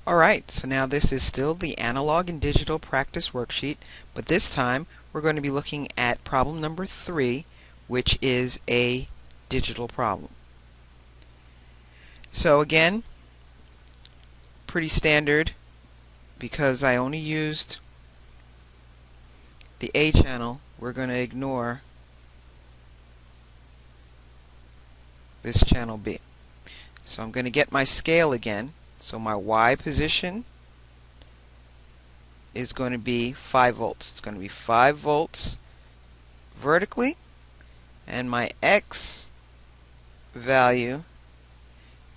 Alright, so now this is still the analog and digital practice worksheet, but this time we're going to be looking at problem number 3, which is a digital problem. So again, pretty standard because I only used the A channel. We're going to ignore this channel B. So I'm going to get my scale again. So my Y position is going to be 5 volts. It's going to be 5 volts vertically, and my X value,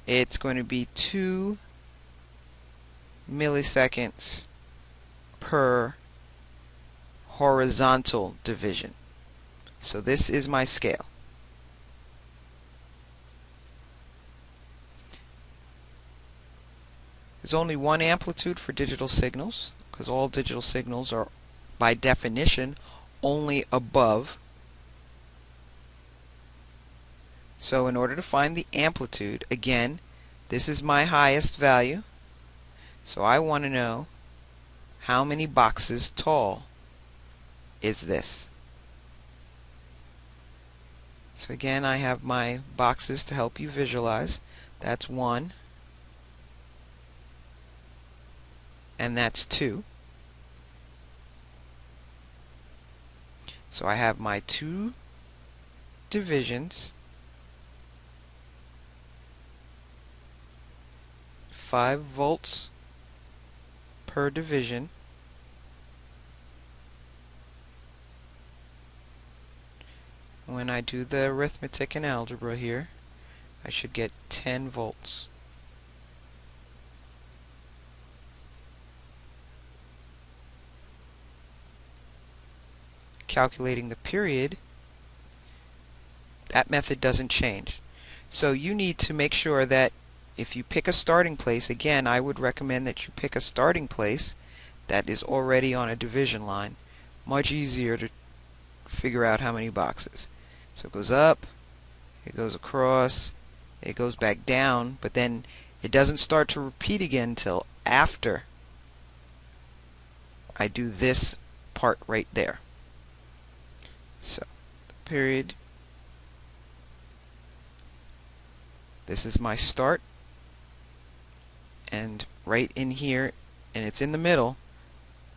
it's going to be 2 milliseconds per horizontal division. So this is my scale. There's only one amplitude for digital signals, because all digital signals are, by definition, only above. So in order to find the amplitude, again, this is my highest value. So I want to know how many boxes tall is this. So again, I have my boxes to help you visualize. That's 1. And that's 2. So I have my 2 divisions, 5 volts per division. When I do the arithmetic and algebra here, I should get 10 volts. Calculating the period, that method doesn't change. So you need to make sure that if you pick a starting place, again, I would recommend that you pick a starting place that is already on a division line. Much easier to figure out how many boxes. So it goes up, it goes across, it goes back down, but then it doesn't start to repeat again until after I do this part right there. So, the period, this is my start, and right in here, and it's in the middle,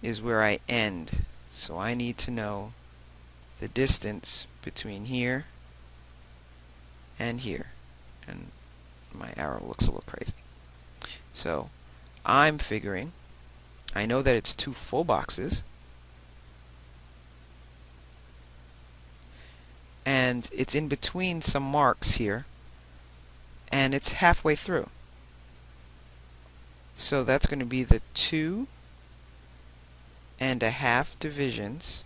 is where I end. So I need to know the distance between here and here. And my arrow looks a little crazy. So I'm figuring, I know that it's 2 full boxes, and it's in between some marks here, and it's halfway through. So that's going to be the 2.5 divisions.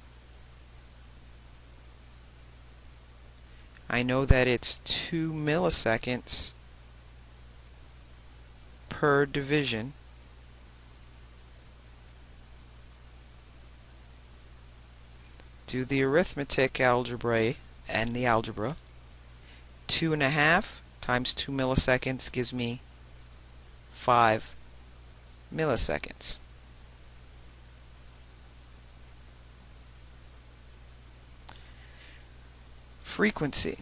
I know that it's 2 milliseconds per division. Do the arithmetic algebra and the algebra. 2.5 times 2 milliseconds gives me 5 milliseconds. Frequency.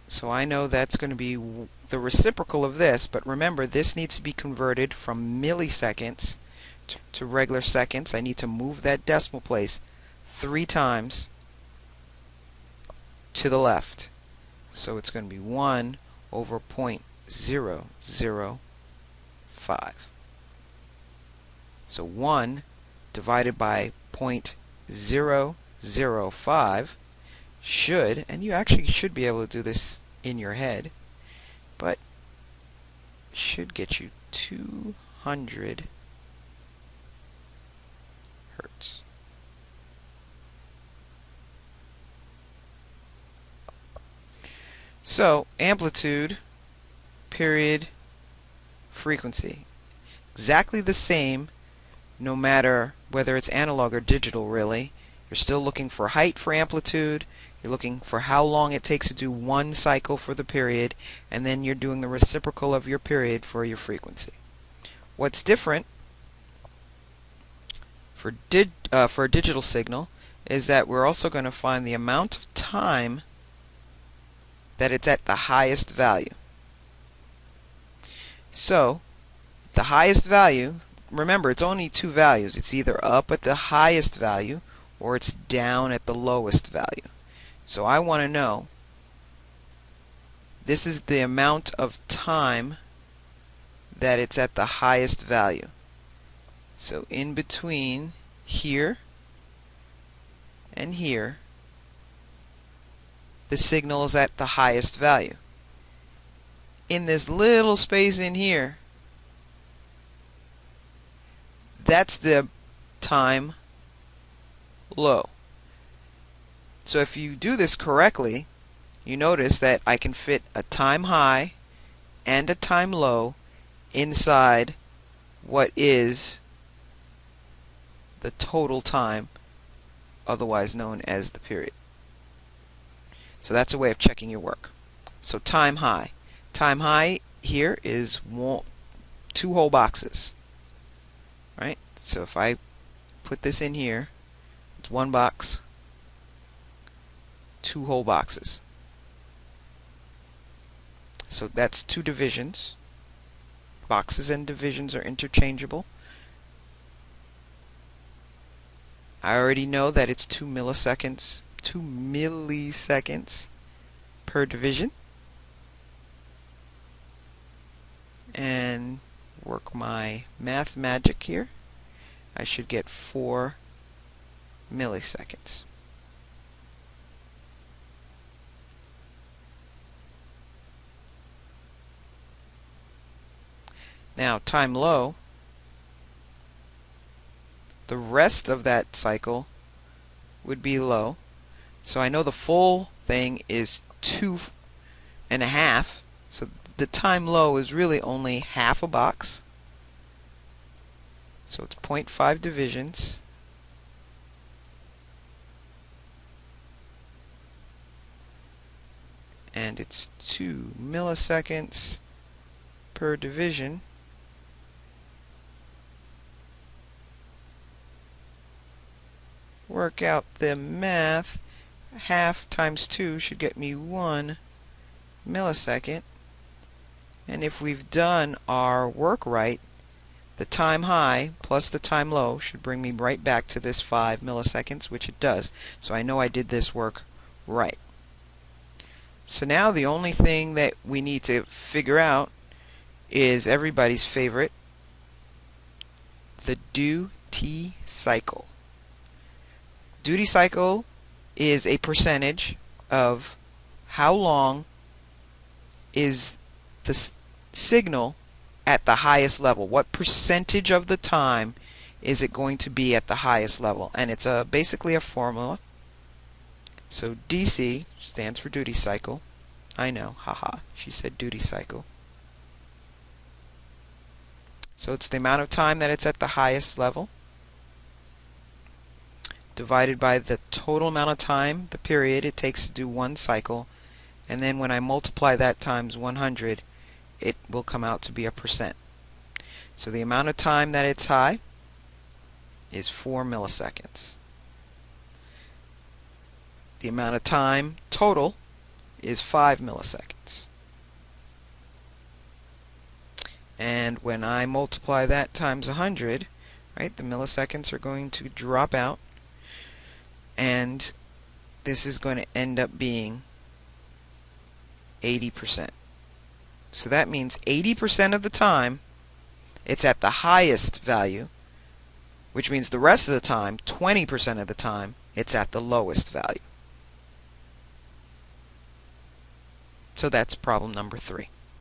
So I know that's going to be the reciprocal of this, but remember, this needs to be converted from milliseconds to regular seconds. I need to move that decimal place 3 times to the left. So it's going to be 1 over 0.005. So 1 divided by 0.005 should, and you actually should be able to do this in your head, but should get you 200 hertz. So amplitude, period, frequency, exactly the same no matter whether it's analog or digital. Really, you're still looking for height for amplitude, You're looking for how long it takes to do one cycle for the period, and then you're doing the reciprocal of your period for your frequency. What's different for a digital signal is that we're also going to find the amount of time that it's at the highest value. So, the highest value, remember it's only two values. It's either up at the highest value or it's down at the lowest value. So I want to know, this is the amount of time that it's at the highest value. So in between here and here, the signal is at the highest value. In this little space in here, that's the time low. So if you do this correctly, you notice that I can fit a time high and a time low inside what is the total time, otherwise known as the period. So that's a way of checking your work. So time high. Time high here is two whole boxes. Right? So if I put this in here, it's one box, two whole boxes. So that's two divisions. Boxes and divisions are interchangeable. I already know that it's 2 milliseconds per division. And work my math magic here. I should get 4 milliseconds. Now time low, the rest of that cycle would be low. So I know the full thing is 2.5. So the time low is really only half a box. So it's 0.5 divisions. And it's 2 milliseconds per division. Work out the math. Half times 2 should get me 1 millisecond. And if we've done our work right, the time high plus the time low should bring me right back to this 5 milliseconds, which it does. So I know I did this work right. So now the only thing that we need to figure out is everybody's favorite, the duty cycle. Duty cycle is a percentage of how long is the signal at the highest level. What percentage of the time is it going to be at the highest level? And it's basically a formula. So DC stands for duty cycle. I know, haha, she said duty cycle. So it's the amount of time that it's at the highest level divided by the total amount of time, the period it takes to do one cycle, and then when I multiply that times 100, it will come out to be a percent. So the amount of time that it's high is 4 milliseconds. The amount of time total is 5 milliseconds. And when I multiply that times 100, right, the milliseconds are going to drop out, and this is going to end up being 80%. So that means 80% of the time it's at the highest value, which means the rest of the time, 20% of the time, it's at the lowest value. So that's problem number 3.